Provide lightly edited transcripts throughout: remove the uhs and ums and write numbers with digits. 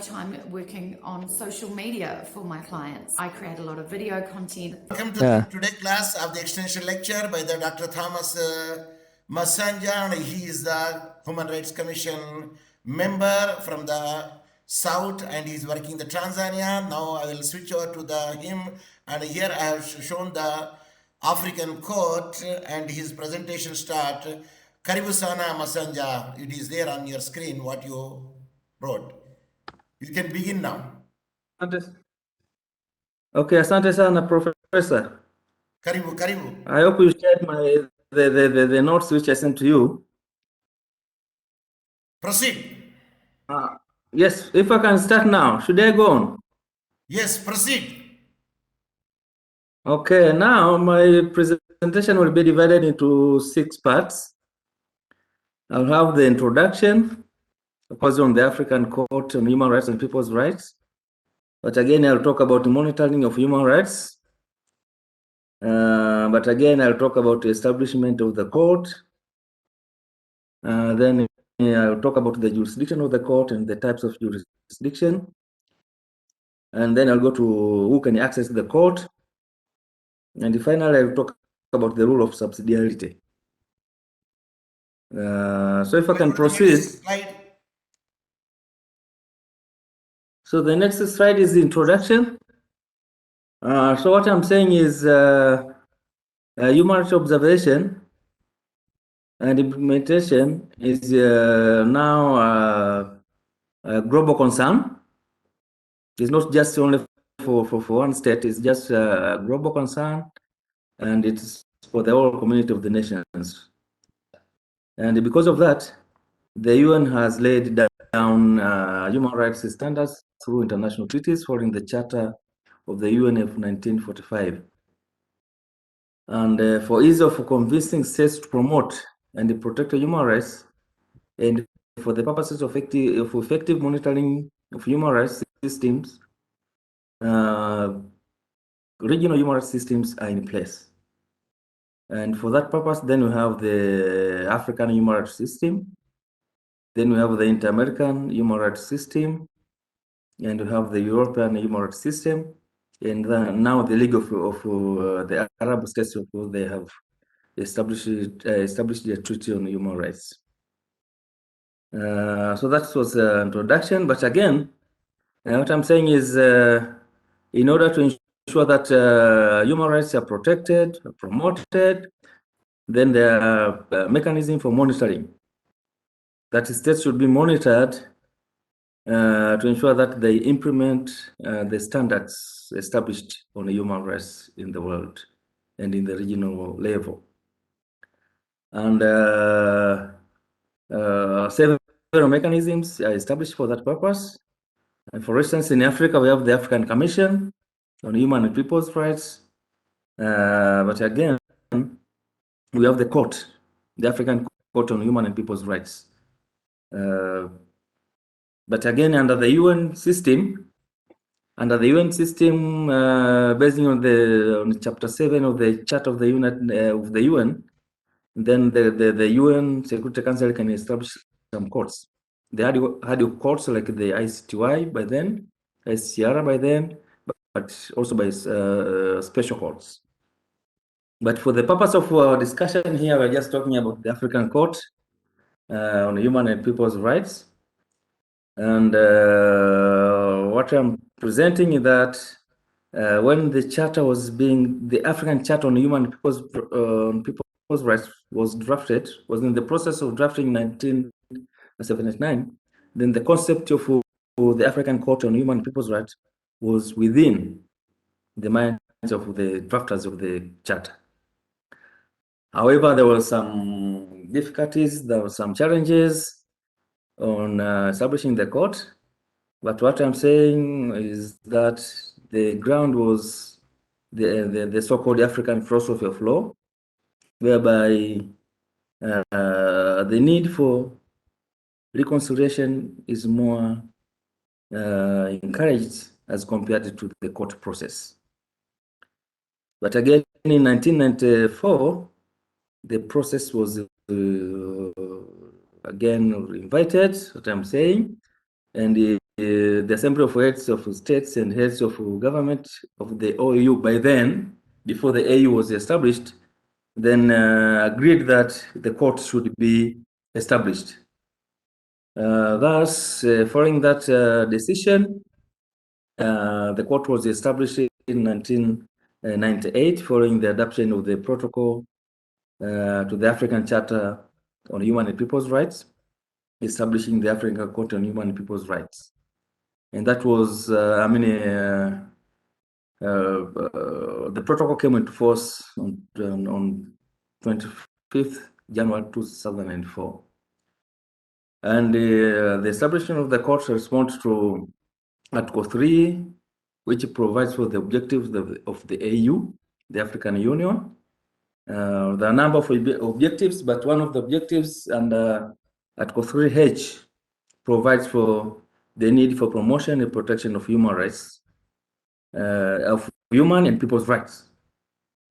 time working on social media for my clients. I create a lot of video content. Welcome to today's class of the extension lecture by the Dr. Thomas Masanja. He is the Human Rights Commission member from the South, and he's working in the Tanzania. Now I will switch over to him, and here I have shown the African court and his presentation start. Karibu sana Masanja. It is there on your screen what you wrote. You can begin now. Okay, asante sana Professor. Karibu, karibu. I hope you shared the notes which I sent to you. Proceed. Yes, if I can start now, should I go on? Yes, proceed. Okay, now my presentation will be divided into 6 parts. I'll have the introduction, of course, on the African Court on Human Rights and People's Rights. But again, I'll talk about the monitoring of human rights. But again, I'll talk about the establishment of the court. Then I'll talk about the jurisdiction of the court and the types of jurisdiction. And then I'll go to who can access the court. And finally, I'll talk about the rule of subsidiarity. So if I can proceed. So the next slide is the introduction. So what I'm saying is human rights observation and implementation is now a global concern. It's not just only for one state, it's just a global concern, and it's for the whole community of the nations. And because of that, the UN has laid down human rights standards through international treaties following the Charter of the UN of 1945. And for ease of convincing states to promote and protect human rights, and for the purposes of effective monitoring of human rights systems, regional human rights systems are in place. And for that purpose, then we have the African human rights system, then we have the Inter-American human rights system, and we have the European human rights system, and now the League of the Arab States, of course, they have established a treaty on human rights. So that was an introduction, but again, what I'm saying is in order to ensure that human rights are protected, promoted, then there are mechanisms for monitoring. That states should be monitored to ensure that they implement the standards established on human rights in the world and in the regional level. And several mechanisms are established for that purpose. And for instance, in Africa, we have the African Commission on Human and People's Rights. But again, we have the court, the African Court on Human and People's Rights. But again, under the UN system, based on Chapter 7 of the Charter of the UN, then the UN Security Council can establish some courts. They had courts like the ICTY by then, ICCR by then, but also by special courts. But for the purpose of our discussion here, we're just talking about the African Court on Human and People's Rights. And what I'm presenting is that when the charter was the African Charter on Human and People's Rights was drafted, was in the process of drafting in 1979, then the concept of the African Court on Human and People's Rights was within the minds of the drafters of the charter. However, there were some difficulties, there were some challenges on establishing the court. But what I'm saying is that the ground was the so-called African philosophy of law, whereby the need for reconciliation is more encouraged as compared to the court process. But again, in 1994, the process was again invited, what I'm saying, and the Assembly of Heads of States and Heads of Government of the OAU by then, before the AU was established, then agreed that the court should be established. Thus, following that decision, the court was established in 1998 following the adoption of the protocol to the African Charter on Human and People's Rights, establishing the African Court on Human and People's Rights. And that was, the protocol came into force on 25th January 2004. And the establishment of the court responds to Article 3, which provides for the objectives of the AU, the African Union. There are a number of objectives, but one of the objectives under Article 3H provides for the need for promotion and protection of human rights, of human and people's rights.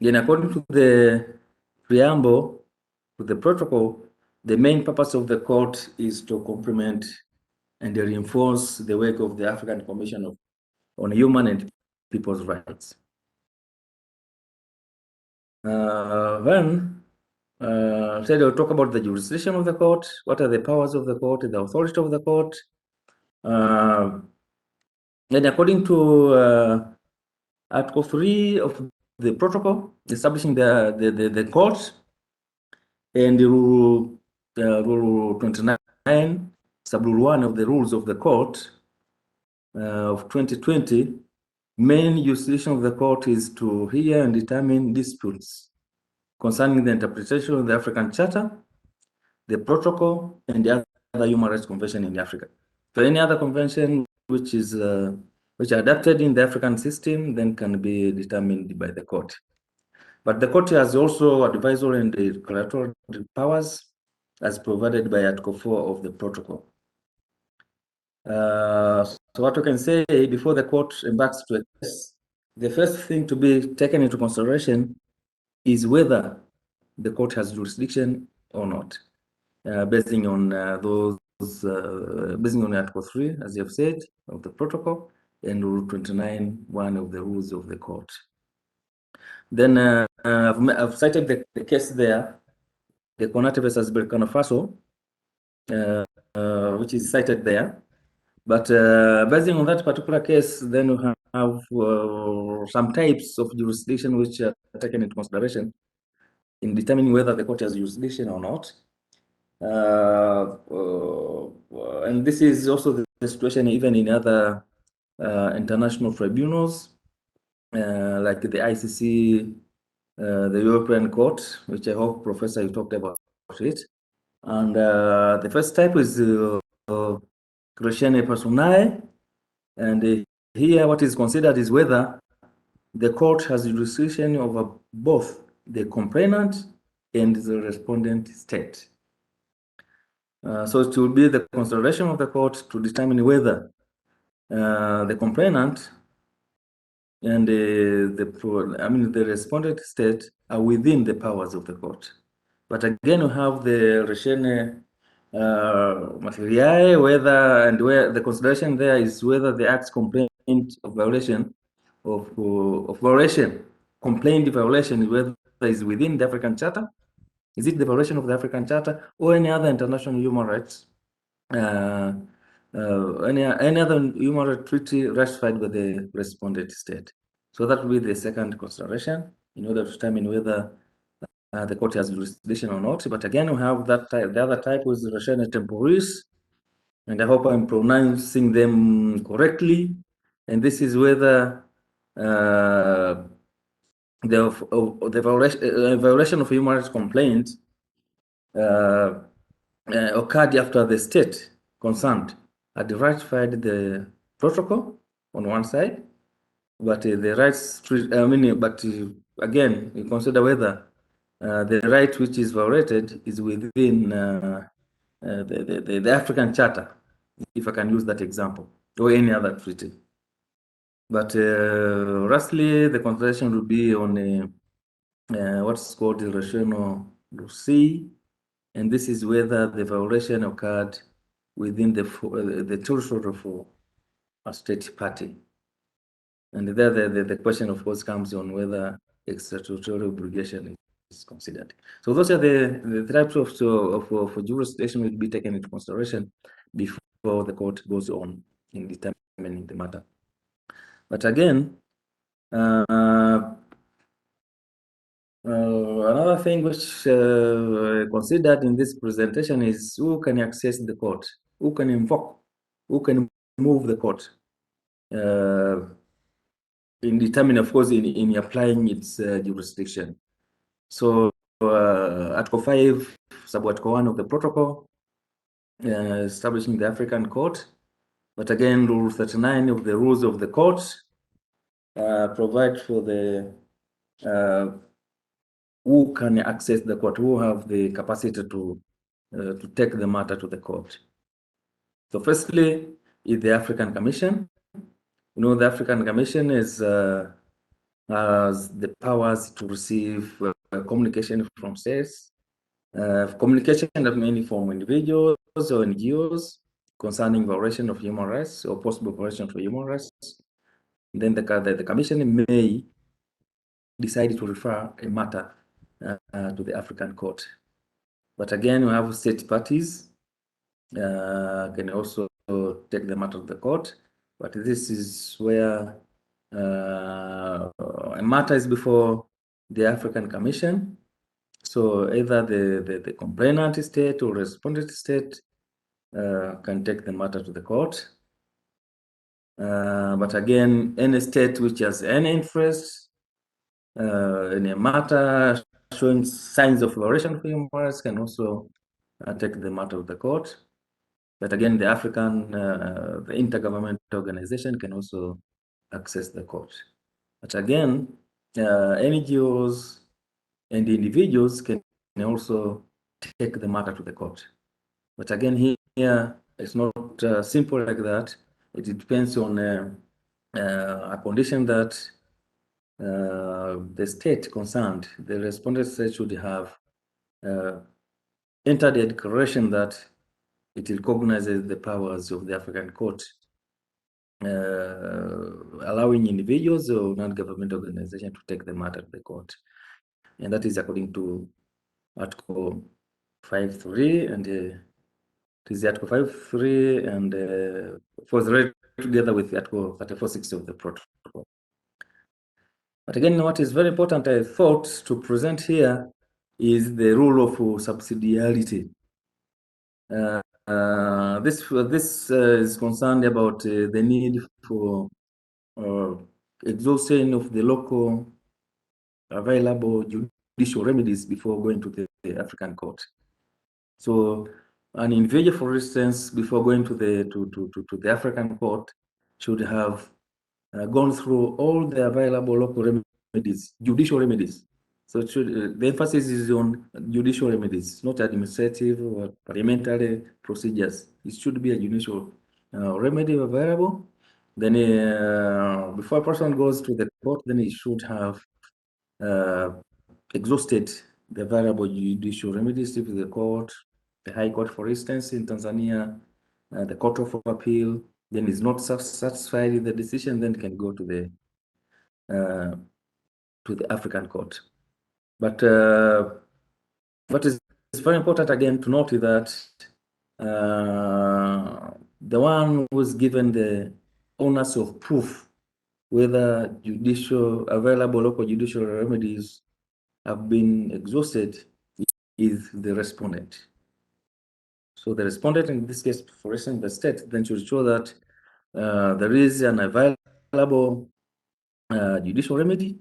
Then, according to the preamble to the protocol, the main purpose of the court is to complement and reinforce the work of the African Commission on Human and People's Rights. Said I'll talk about the jurisdiction of the court, what are the powers of the court, the authority of the court. And according to Article 3 of the protocol, establishing the court, and Rule 29, Sub-Rule 1 of the Rules of the Court of 2020, main jurisdiction of the court is to hear and determine disputes concerning the interpretation of the African Charter, the protocol, and the other human rights convention in Africa. So any other convention which is adapted in the African system then can be determined by the court. But the court has also advisory and declaratory powers as provided by Article 4 of the protocol. So what we can say before the court embarks to a case, the first thing to be taken into consideration is whether the court has jurisdiction or not, basing on basing on Article 3, as you have said, of the protocol, and Rule 29(1) of the rules of the court. Then I've cited the case there, the Konate versus Burkina Faso, which is cited there. But basing on that particular case, then we have some types of jurisdiction which are taken into consideration in determining whether the court has jurisdiction or not. And this is also the situation even in other international tribunals, like the ICC, the European Court, which I hope, Professor, you talked about it. And the first type is Crescene Personae, and here what is considered is whether the court has jurisdiction over both the complainant and the respondent state. So it will be the consideration of the court to determine whether the complainant and the respondent state are within the powers of the court. But again, we have the Reshene Materiae, whether and where the consideration there is whether the act's complaint of violation complained violation, whether is within the African Charter, is it the violation of the African Charter or any other international human rights, any other human rights treaty ratified by the respondent state. So that will be the second consideration in order to determine whether the court has jurisdiction or not. But again, we have that type. The other type is Reshene Temporis, and I hope I'm pronouncing them correctly. And this is whether the violation of human rights complaint occurred after the state concerned had ratified the protocol on one side, but the rights, but again, we consider whether the right which is violated is within the African Charter, if I can use that example, or any other treaty. But lastly, the consideration will be on what's called the rational C, and this is whether the violation occurred within the territory of a state party. And there the question, of course, comes on whether extraterritorial obligation is considered. So those are the types of jurisdiction will be taken into consideration before the court goes on in determining the matter. But again, another thing which considered in this presentation is who can access the court, who can invoke, who can move the court in determining, of course, in applying its jurisdiction. So Article 5, Sub-Article 1 of the protocol establishing the African Court. But again, Rule 39 of the rules of the court provide for the who can access the court, who have the capacity to take the matter to the court. So firstly, is the African Commission. You know, the African Commission is has the powers to receive communication from states, communication that mainly from individuals or NGOs concerning violation of human rights or possible violation of human rights. Then the Commission may decide to refer a matter to the African Court. But again, we have state parties can also take the matter to the court. But this is where a matter is before the African Commission. So either the complainant state or respondent state can take the matter to the court. But again, any state which has any interest in a matter showing signs of violation of human rights can also take the matter to the court. But again, the African, the intergovernmental organization can also access the court. But again, NGOs and individuals can also take the matter to the court. But again, here it's not simple like that. It depends on a condition that the state concerned, the respondent state should have entered a declaration that it recognizes the powers of the African Court, allowing individuals or non-governmental organizations to take the matter to the court. And that is according to Article 5.3 and it is Article 5.3 and was read together with Article 34.6 of the protocol. But again, what is very important, I thought, to present here is the rule of subsidiarity. This is concerned about the need for exhaustion of the local available judicial remedies before going to the African Court. So an individual, for instance, before going to the African Court should have gone through all the available local remedies, judicial remedies. So it should, the emphasis is on judicial remedies, not administrative or parliamentary procedures. It should be a judicial remedy available. Then before a person goes to the court, then he should have exhausted the available judicial remedies if the court, the High Court, for instance, in Tanzania, the Court of Appeal, then is not satisfied with the decision, then can go to the African Court. But what is very important again to note is that the one who is given the onus of proof whether available local judicial remedies have been exhausted is the respondent. So the respondent, in this case, for instance, the state, then should show that there is an available judicial remedy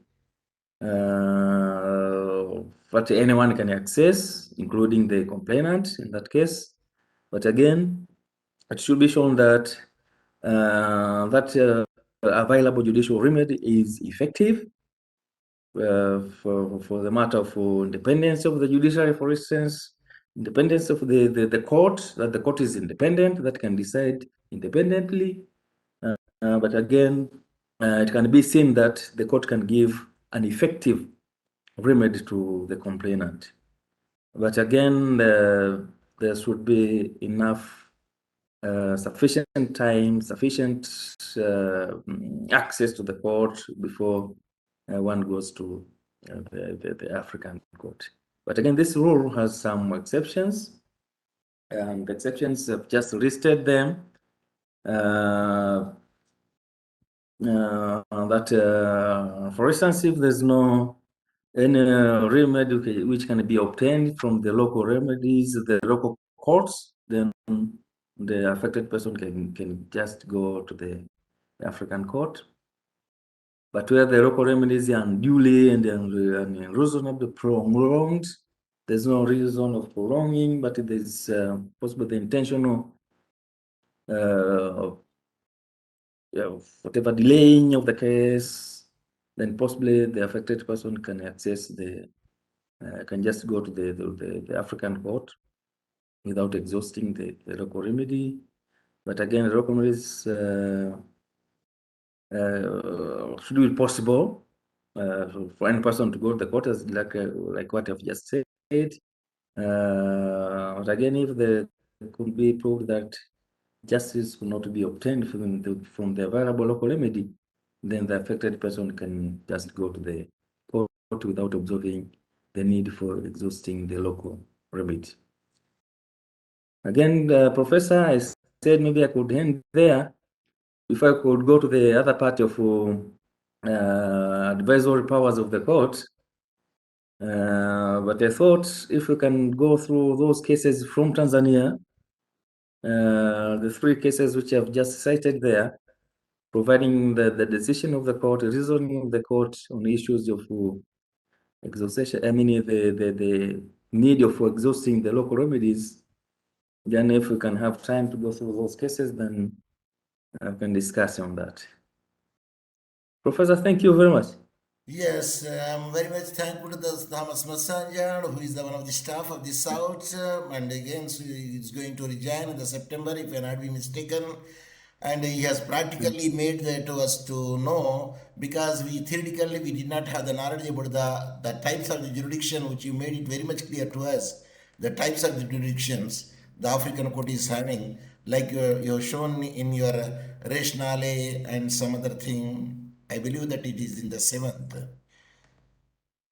that anyone can access, including the complainant in that case. But again, it should be shown that available judicial remedy is effective for the matter of independence of the judiciary, for instance, independence of the court, that the court is independent, that can decide independently. But again, it can be seen that the court can give an effective remedy to the complainant. But again, there should be enough sufficient time, sufficient access to the court before one goes to the African court. But again, this rule has some exceptions, and the exceptions have just listed them. For instance, if there's no any remedy which can be obtained from the local remedies, the local courts, then the affected person can just go to the African court. But where the local remedies are unduly and unreasonably prolonged, there's no reason of prolonging, but there's possibly the intentional whatever delaying of the case, then possibly the affected person can access the can just go to the African court without exhausting the local remedy. But again, the local remedies should be possible for any person to go to the court, as like what I've just said. But again, if it could be proved that justice could not be obtained from the available local remedy, then the affected person can just go to the court without observing the need for exhausting the local remedy. Again, Professor, I said maybe I could end there. If I could go to the other part of advisory powers of the court, but I thought if we can go through those cases from Tanzania, the 3 cases which I've just cited there, providing the decision of the court, reasoning of the court on issues of exhaustion, I mean the need of exhausting the local remedies, then if we can have time to go through those cases, then I can discuss on that. Professor, thank you very much. Yes, I'm very much thankful to the Thomas Masanja, who is the one of the staff of the South, and again, so he is going to resign in the September, if I not be mistaken. And he has practically made that to us to know, because we theoretically we did not have the knowledge about the types of the jurisdiction, which you made it very much clear to us, the types of the jurisdictions the African court is having, like you have shown in your rationale and some other thing. I believe that it is in the 7th.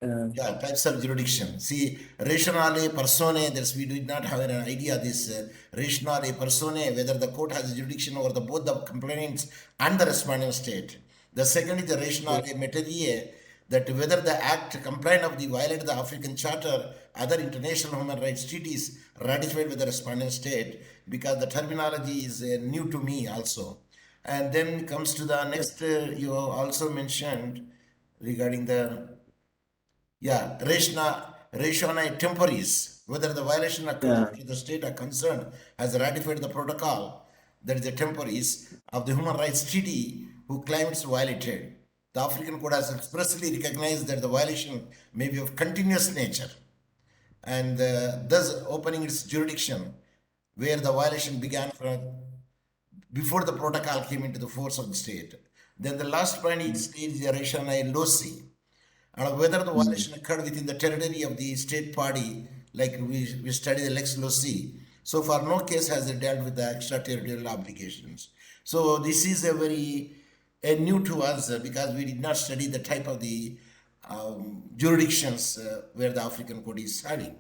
Yeah, types of jurisdiction. See, rationale personae, that's we did not have an idea this rationale personae, whether the court has jurisdiction over the both the complainants and the respondent state. The second is the rationale materiae, that whether the act complaint of the violate the African Charter, other international human rights treaties ratified with the respondent state, because the terminology is new to me also. And then comes to the next, you also mentioned regarding the ratione temporis, whether the violation occurred after the state are concerned has ratified the protocol, that is the temporis of the human rights treaty, who claims violated. The African court has expressly recognized that the violation may be of continuous nature, and thus opening its jurisdiction where the violation began from before the protocol came into the force of the state. Then the last point is the rationale loci, and whether the violation occurred within the territory of the state party, like we study the lex loci. So far, no case has dealt with the extraterritorial obligations. So this is a very new to us, because we did not study the type of the jurisdictions where the African court is studying.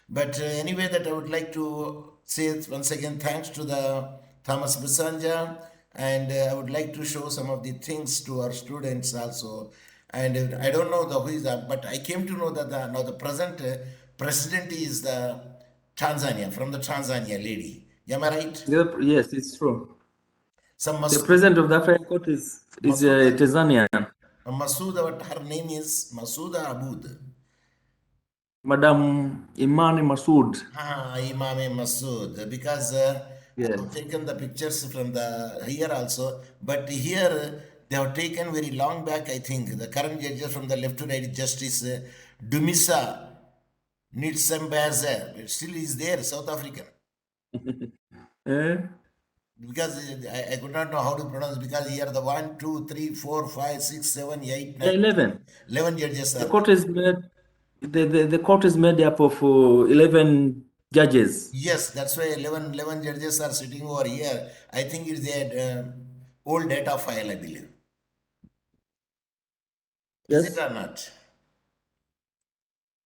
But anyway, that I would like to say once again thanks to the Thomas Masanja, and I would like to show some of the things to our students also. And I don't know who is that, but I came to know that now the present president is the Tanzania, from the Tanzania lady. Am I right? Yes, it's true. The president of the African court is Tanzanian. Masuda, her name is Masuda Aboud. Madam Imani Masood. Imam Masood, because I've taken the pictures from the here also, but here they have taken very long back, I think. The current judges from the left to right, Justice Dumisa Nitsembaze, still is there, South African. Because I could not know how to pronounce, because here the 1, 2, 3, 4, 5, 6, 7, 8, 9, 11 judges. The court is made. The court is made up of 11 judges. Yes, that's why 11 judges are sitting over here. I think it's their old data file, I believe. Is Yes. it or not?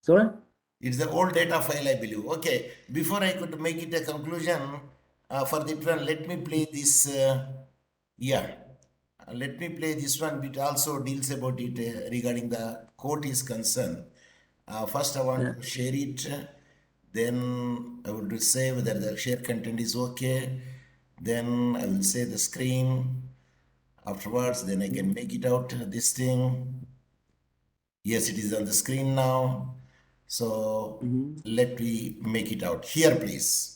Sorry? It's the old data file, I believe. Okay, before I could make it a conclusion for the plan, let me play this. Let me play this one. It also deals about it regarding the court is concerned. First, I want to share it. Then I would say whether the share content is okay. Then I will say the screen. Afterwards, then I can make it out this thing. Yes, it is on the screen now. So let me make it out. Here, please.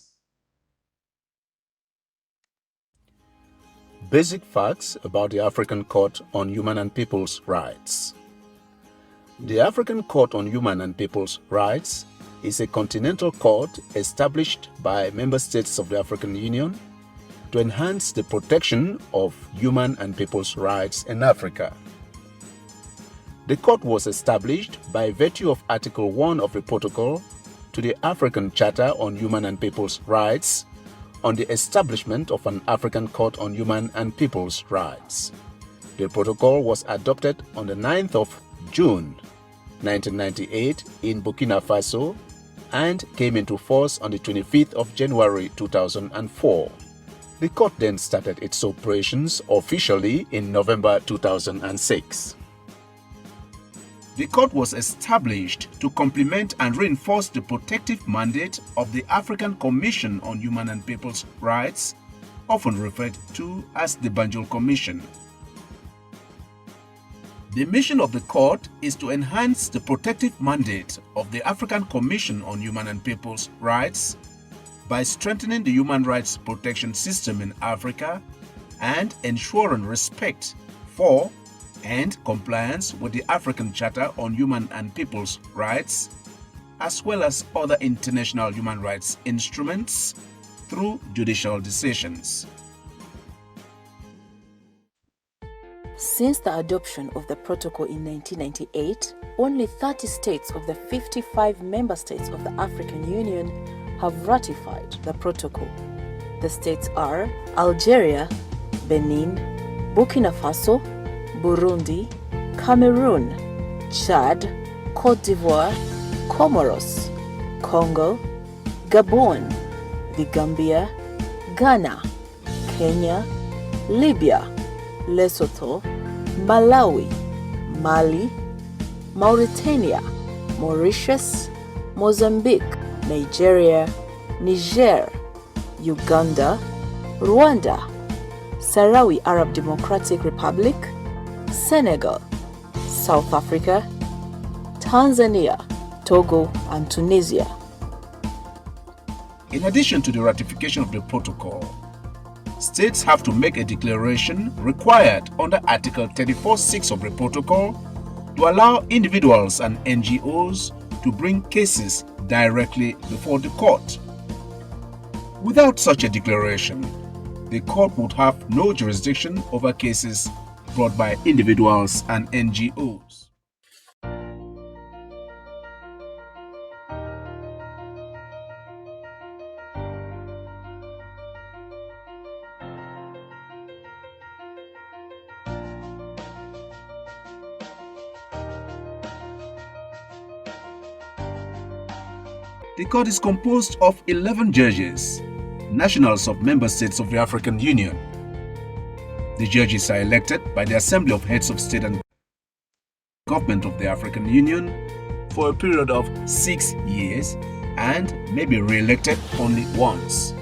Basic facts about the African Court on Human and People's Rights. The African Court on Human and People's Rights is a continental court established by member states of the African Union to enhance the protection of human and people's rights in Africa. The court was established by virtue of Article 1 of the Protocol to the African Charter on Human and People's Rights on the establishment of an African Court on Human and People's Rights. The protocol was adopted on the 9th of June 1998 in Burkina Faso and came into force on the 25th of January 2004. The court then started its operations officially in November 2006. The court was established to complement and reinforce the protective mandate of the African Commission on Human and People's Rights, often referred to as the Banjul Commission. The mission of the court is to enhance the protective mandate of the African Commission on Human and People's Rights by strengthening the human rights protection system in Africa and ensuring respect for and compliance with the African Charter on Human and People's Rights, as well as other international human rights instruments through judicial decisions. Since the adoption of the protocol in 1998, only 30 states of the 55 member states of the African Union have ratified the protocol. The states are Algeria, Benin, Burkina Faso, Burundi, Cameroon, Chad, Cote d'Ivoire, Comoros, Congo, Gabon, the Gambia, Ghana, Kenya, Libya, Lesotho, Malawi, Mali, Mauritania, Mauritius, Mozambique, Nigeria, Niger, Uganda, Rwanda, Sahrawi Arab Democratic Republic, Senegal, South Africa, Tanzania, Togo, and Tunisia. In addition to the ratification of the protocol, states have to make a declaration required under Article 34(6) of the protocol to allow individuals and NGOs to bring cases directly before the court. Without such a declaration, the court would have no jurisdiction over cases brought by individuals and NGOs. The court is composed of 11 judges, nationals of member states of the African Union. The judges are elected by the Assembly of Heads of State and Government of the African Union for a period of 6 years and may be re-elected only once.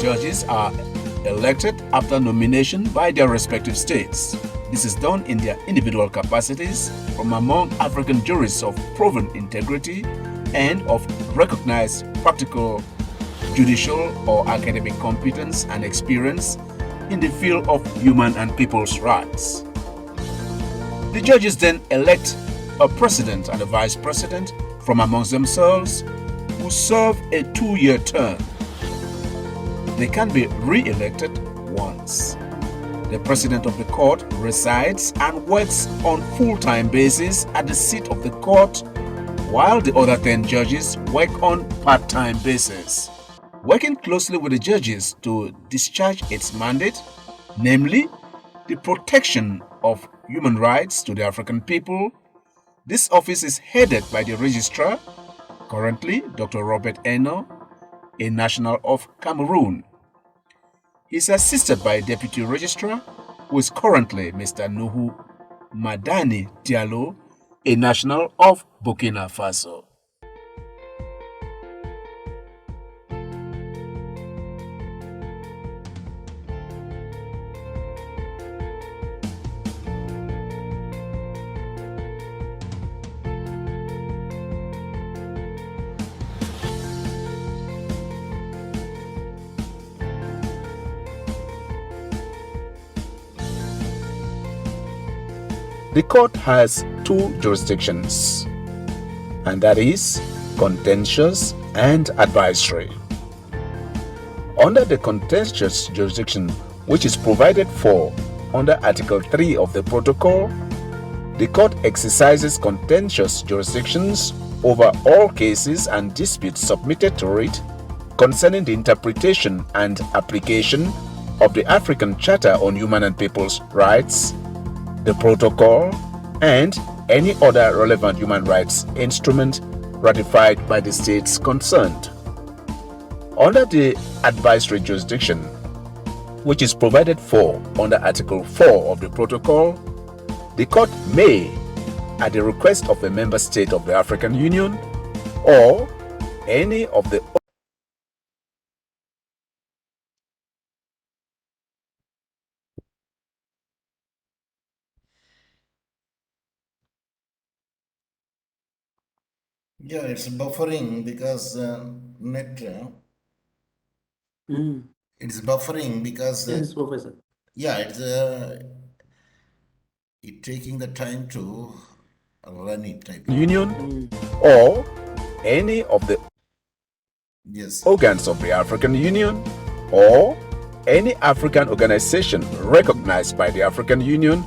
judges are elected after nomination by their respective states. This is done in their individual capacities from among African jurists of proven integrity and of recognized practical, judicial or academic competence and experience in the field of human and people's rights. The judges then elect a president and a vice president from amongst themselves who serve a 2-year term. They can be re-elected once. The president of the court resides and works on full-time basis at the seat of the court, while the other 10 judges work on part-time basis, working closely with the judges to discharge its mandate, namely the protection of human rights to the African people. This office is headed by the registrar, currently Dr. Robert Eno, a national of Cameroon. He is assisted by a deputy registrar, who is currently Mr. Nuhu Madani Diallo, a national of Burkina Faso. The court has 2 jurisdictions, and that is contentious and advisory. Under the contentious jurisdiction, which is provided for under Article 3 of the protocol, the court exercises contentious jurisdictions over all cases and disputes submitted to it concerning the interpretation and application of the African Charter on Human and People's Rights, the protocol, and any other relevant human rights instrument ratified by the states concerned. Under the advisory jurisdiction, which is provided for under Article 4 of the protocol, the court may, at the request of a member state of the African Union or any of the Yeah, it's buffering because net. It's buffering because Yes, Professor. yeah, it's taking the time to run it. I think. Union or any of the Yes. organs of the African Union or any African organization recognized by the African Union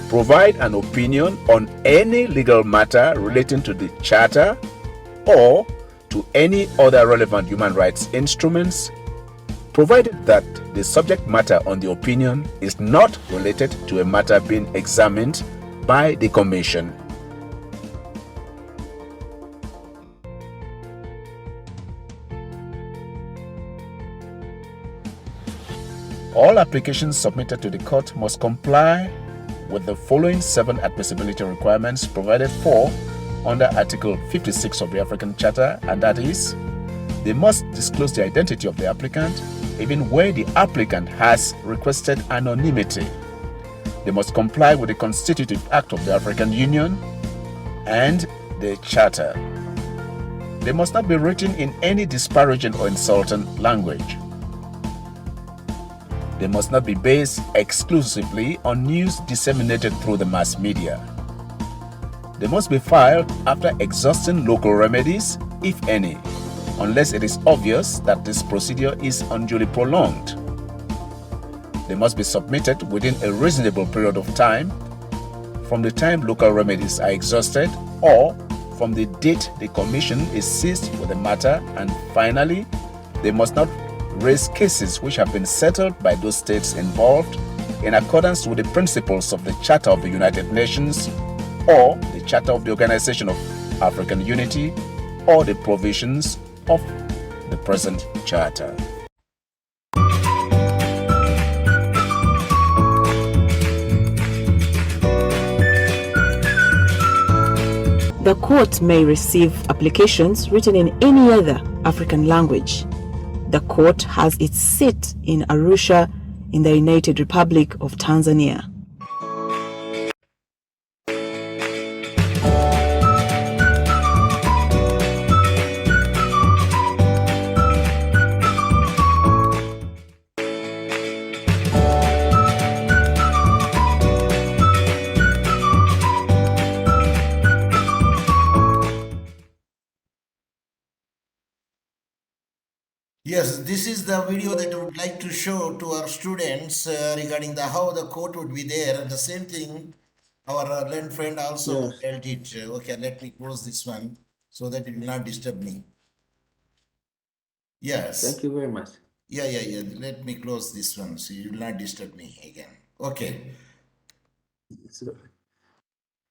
provide an opinion on any legal matter relating to the Charter or to any other relevant human rights instruments, provided that the subject matter on the opinion is not related to a matter being examined by the Commission. All applications submitted to the court must comply with the following 7 admissibility requirements provided for under Article 56 of the African Charter, and that is, they must disclose the identity of the applicant, even where the applicant has requested anonymity. They must comply with the Constitutive Act of the African Union and the Charter. They must not be written in any disparaging or insulting language. They must not be based exclusively on news disseminated through the mass media. They must be filed after exhausting local remedies, if any, unless it is obvious that this procedure is unduly prolonged. They must be submitted within a reasonable period of time from the time local remedies are exhausted or from the date the Commission is seized with the matter, and finally, they must not raise cases which have been settled by those states involved in accordance with the principles of the Charter of the United Nations or the Charter of the Organization of African Unity or the provisions of the present Charter. The court may receive applications written in any other African language The court has its seat in Arusha in the United Republic of Tanzania. Yes, this is the video that I would like to show to our students regarding the how the court would be there. And the same thing, our learned friend also Yes. dealt it. Okay, let me close this one so that it will not disturb me. Yes. Thank you very much. Yeah. Let me close this one so you will not disturb me again. Okay.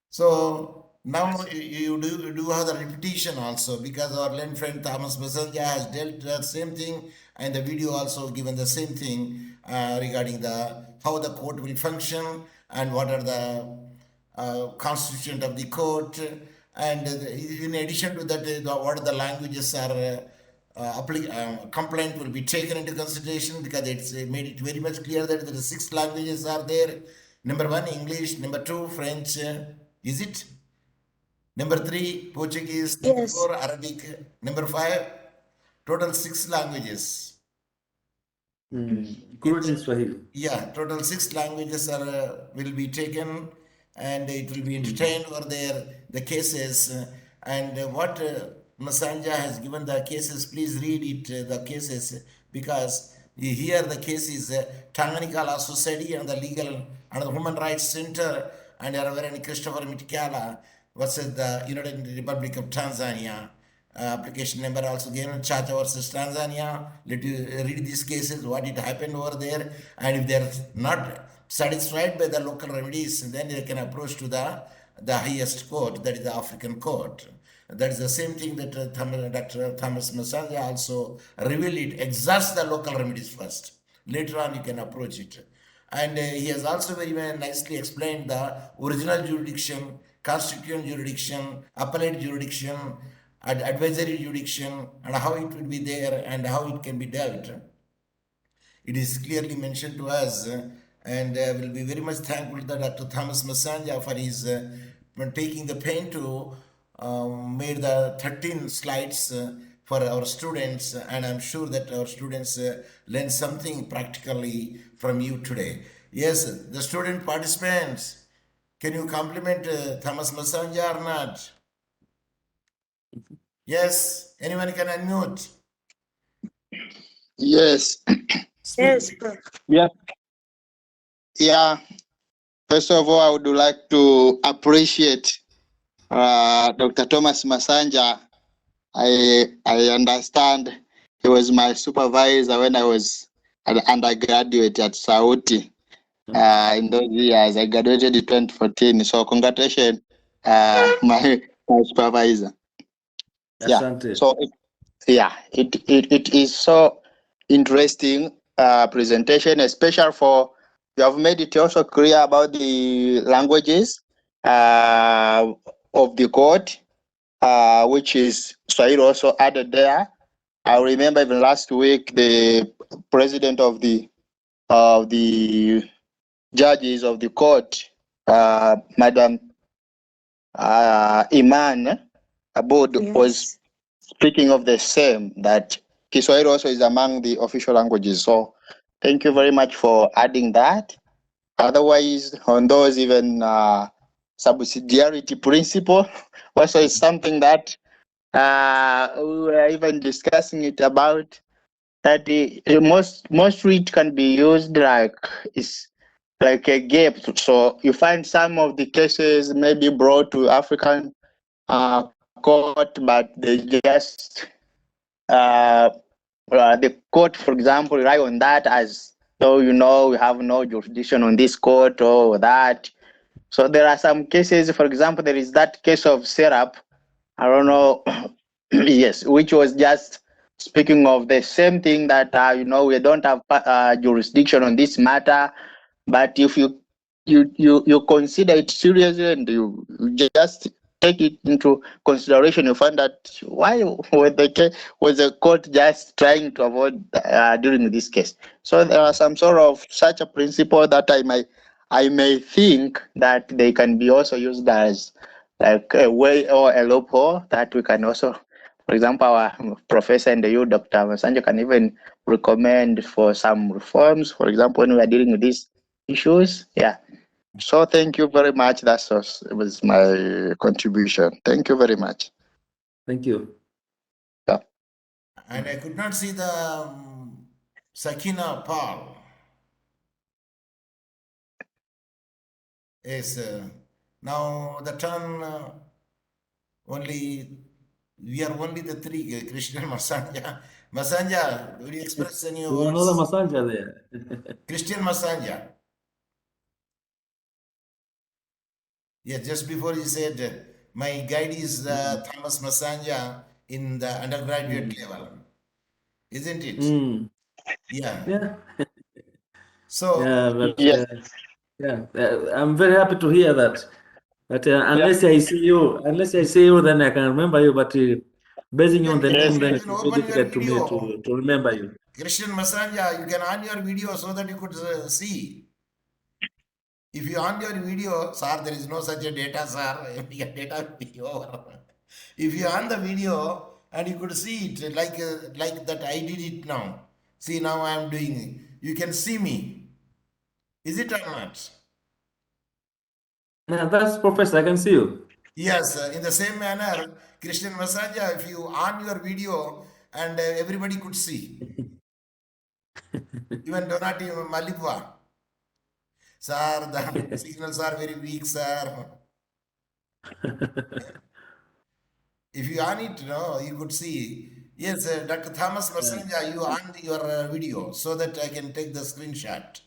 So now you do have the repetition also, because our learned friend Thomas Masanja has dealt the same thing, and the video also given the same thing regarding the how the court will function and what are the constituent of the court, and in addition to that, what the languages are. Complaint will be taken into consideration, because it's made it very much clear that the 6 languages are there. Number 1, English. Number 2, French. Is it? Number 3, Portuguese. Number Yes. 4, Arabic. Number 5, total 6 languages. Including Swahili. Yeah, total 6 languages are will be taken, and it will be entertained over there, the cases. And what Masanja has given the cases, please read it, the cases, because here the case is Tanganyika Law Society and the Legal and the Human Rights Center and Reverend Christopher Mitikala versus the United Republic of Tanzania. Application number also given, Chacha versus Tanzania. Let you read these cases, what it happened over there, and if they are not satisfied by the local remedies, then they can approach to the highest court, that is the African court. That is the same thing that Dr. Thomas Masanja also revealed it. Exhaust the local remedies first. Later on, you can approach it. And he has also very nicely explained the original jurisdiction, constituent jurisdiction, appellate jurisdiction, advisory jurisdiction, and how it will be there and how it can be dealt. It is clearly mentioned to us, and I will be very much thankful to Dr. Thomas Masanja for his taking the pain to made the 13 slides for our students, and I'm sure that our students learn something practically from you today. Yes, the student participants, can you compliment Thomas Masanja or not? Yes, anyone can unmute. Yes. Yes, Prof. Yeah. First of all, I would like to appreciate Dr. Thomas Masanja. I understand he was my supervisor when I was an undergraduate at Sauti. In those years, I graduated in 2014. So congratulations, my supervisor. Asante. Yeah. So it is so interesting presentation, especially for you have made it also clear about the languages of the court, which is Swahili also added there. I remember even last week the president of the judges of the court, Madam Iman Abud, was speaking of the same, that Kiswahili also is among the official languages. So thank you very much for adding that. Otherwise, on those even subsidiarity principle also is something that we were even discussing it about, that most read can be used like it's like a gap. So you find some of the cases maybe brought to African court, but they just the court, for example, rely on that as though, we have no jurisdiction on this court or that. So there are some cases, for example, there is that case of Serap, I don't know, yes, which was just speaking of the same thing that, we don't have jurisdiction on this matter, but if you consider it seriously and you just take it into consideration, you find that why was the court just trying to avoid during this case? So there are some sort of such a principle that I may think that they can be also used as like a way or a loophole that we can also, for example, our professor and you, Dr. Masanja, can even recommend for some reforms, for example, when we are dealing with these issues. Yeah. So thank you very much. Was my contribution. Thank you very much. Thank you. Yeah. And I could not see the Sakina Paul. Yes, now the turn only, we are only the three, Christian Masanja. Masanja, will you express any There's another words? Masanja there. Christian Masanja. Yeah, just before he said, my guide is Thomas Masanja in the undergraduate level, isn't it? Mm. Yeah. Yeah. So, Yeah, but Yes. I'm very happy to hear that. But unless I see you, then I can remember you. But basing on the you name, Yes. then can it even will be open your difficult to me video. to remember you. Christian Masanja, you can on your video so that you could see. If you on your video, sir, there is no such a data, sir. Your data will be over. If you on the video and you could see it like that, I did it now. See, now I am doing it. You can see me. Is it or not? Yeah, that's Professor. I can see you. Yes, in the same manner, Christian Masanja, if you on your video and everybody could see, even Donati Malibwa, sir, the signals are very weak, sir. If you on it, no, you could see. Yes, Dr. Thomas Masanja, you on your video so that I can take the screenshot.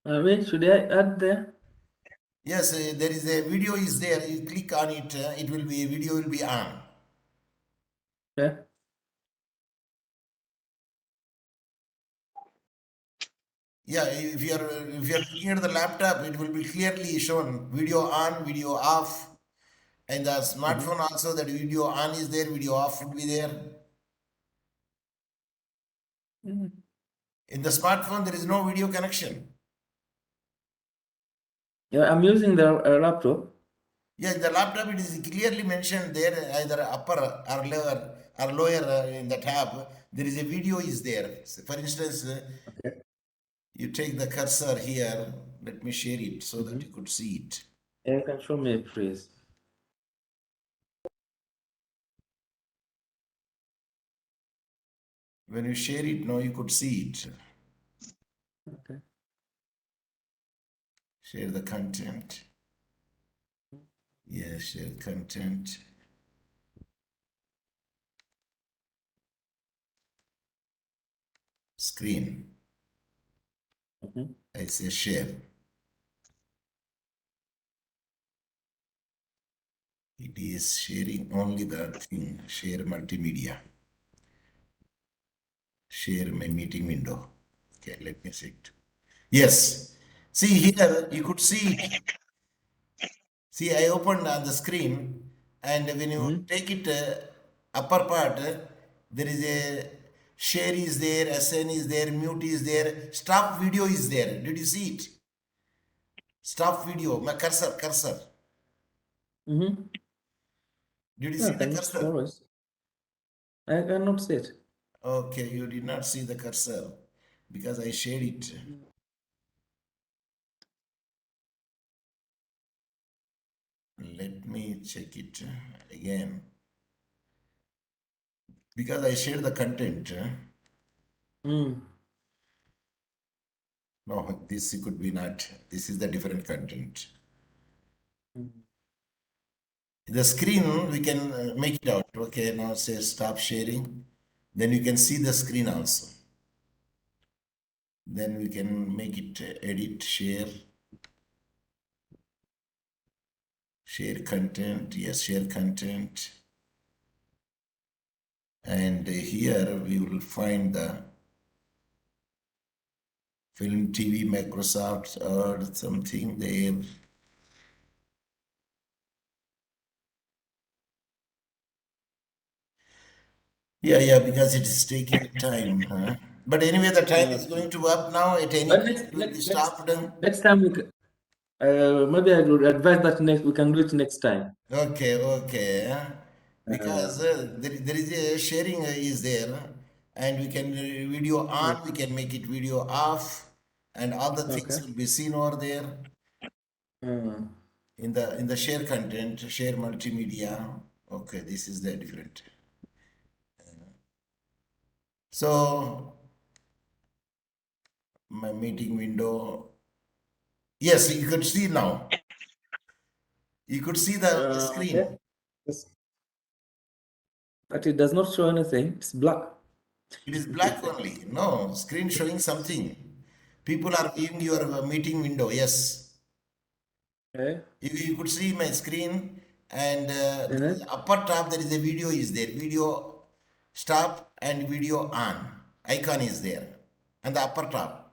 Wait, should I add there? Yes, there is a video is there. You click on it, it will be video will be on. Yeah. Yeah, if you are looking at the laptop, it will be clearly shown video on, video off, and the smartphone also that video on is there, video off would be there. In the smartphone, there is no video connection. Yeah, I'm using the laptop. Yeah, in the laptop it is clearly mentioned there, either upper or lower in the tab. There is a video is there. So for instance, you take the cursor here. Let me share it so that you could see it. Yeah, you can show me, please. When you share it, now you could see it. Okay. Share the content. Yes, share content. Screen. I say share. It is sharing only the thing. Share multimedia. Share my meeting window. Okay, let me see it. Yes. See here, you could see it. See, I opened on the screen, and when you take it upper part, there is a share is there, SN is there, mute is there, stop video is there. Did you see it? Stop video, my cursor. Mm-hmm. Did you Yeah, see the cursor? I cannot see it. Okay, you did not see the cursor because I shared it. Let me check it again. Because I shared the content. No, this could be not. This is the different content. The screen, we can make it out. Okay, now say stop sharing. Then you can see the screen also. Then we can make it edit, share content. Yes, share content. And here we will find the film, TV, Microsoft, or something there. Yeah, because it is taking time. Huh? But anyway, the time is going to up now. At any But time, it will be stopped. next time maybe I would advise that we can do it next time. Okay. Because there is a sharing is there, and we can video on, we can make it video off, and all the things Okay. will be seen over there Mm. in the share content, share multimedia. Okay, this is the different. So my meeting window. Yes, you could see now. You could see the screen. Okay. Yes. But it does not show anything. It's black. It is black only. No, screen showing something. People are viewing your meeting window. Yes. Okay. You could see my screen, and Uh-huh. the upper top there is a video is there. Video stop and video on. Icon is there. And the upper top.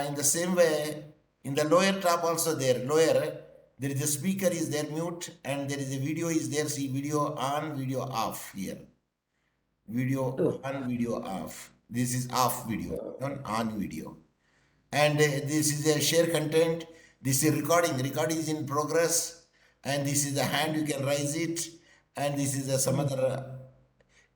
In the same way, in the lower top also there. Lower, there is a speaker is there, mute, and there is a video is there. See video on, video off here. Video on, video off. This is off video, not on video. And this is a share content. This is recording. Recording is in progress. And this is the hand, you can raise it. And this is some other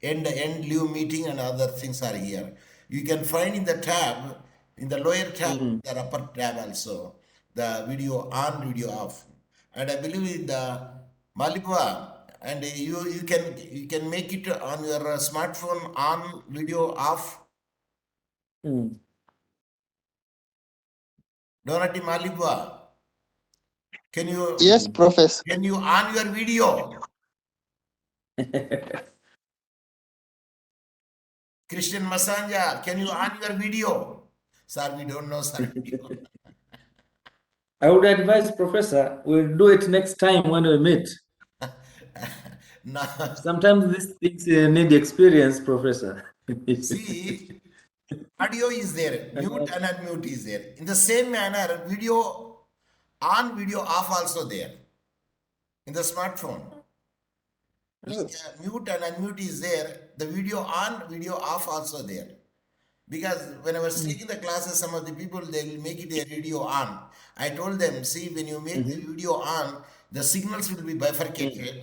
end leave meeting and other things are here. You can find in the tab, in the lower tab, the upper tab also, the video on, video off. And I believe in the Malibua, and you can make it on your smartphone on, video off. Mm. Donati Malibua, can you Yes, Professor. can you on your video? Christian Masanja, can you on your video? Sir, we don't know, sir. I would advise, Professor, we'll do it next time when we meet. No. Sometimes these things need experience, Professor. See, audio is there, mute and unmute is there. In the same manner, video on, video off also there in the smartphone. Like, mute and unmute is there. The video on, video off also there. Because when I was taking the classes, some of the people, they will make it a video on. I told them, see, when you make the video on, the signals will be bifurcated.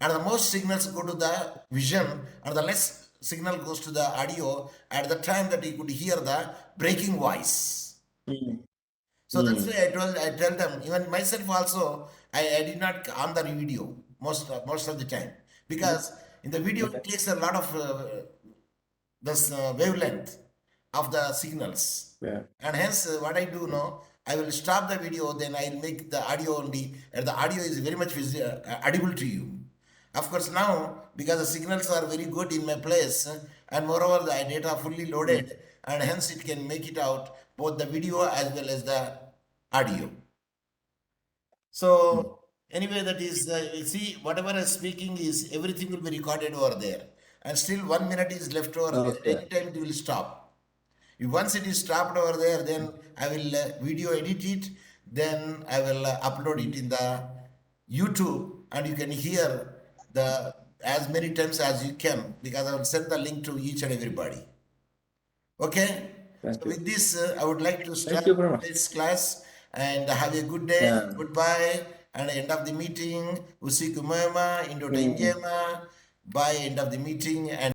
And the most signals go to the vision, and the less signal goes to the audio at the time that you could hear the breaking voice. So that's why I tell them, even myself also, I did not on the video most of the time. Because in the video, it takes a lot of this wavelength of the signals. Yeah. And hence, what I do now, I will stop the video, then I'll make the audio only, and the audio is very much audible to you. Of course, now, because the signals are very good in my place, and moreover, the data fully loaded, and hence it can make it out, both the video as well as the audio. So, anyway, that is, see, whatever I'm speaking is, everything will be recorded over there. And still 1 minute is left over there. Anytime it will stop. If once it is stopped over there, then I will video edit it, then I will upload it in the YouTube, and you can hear the as many times as you can, because I will send the link to each and everybody. Okay? So with this, I would like to start you very much. this class, and have a good day. Yeah. Goodbye. And end of the meeting, usiku mwema, Indo Njema. Bye, end of the meeting. And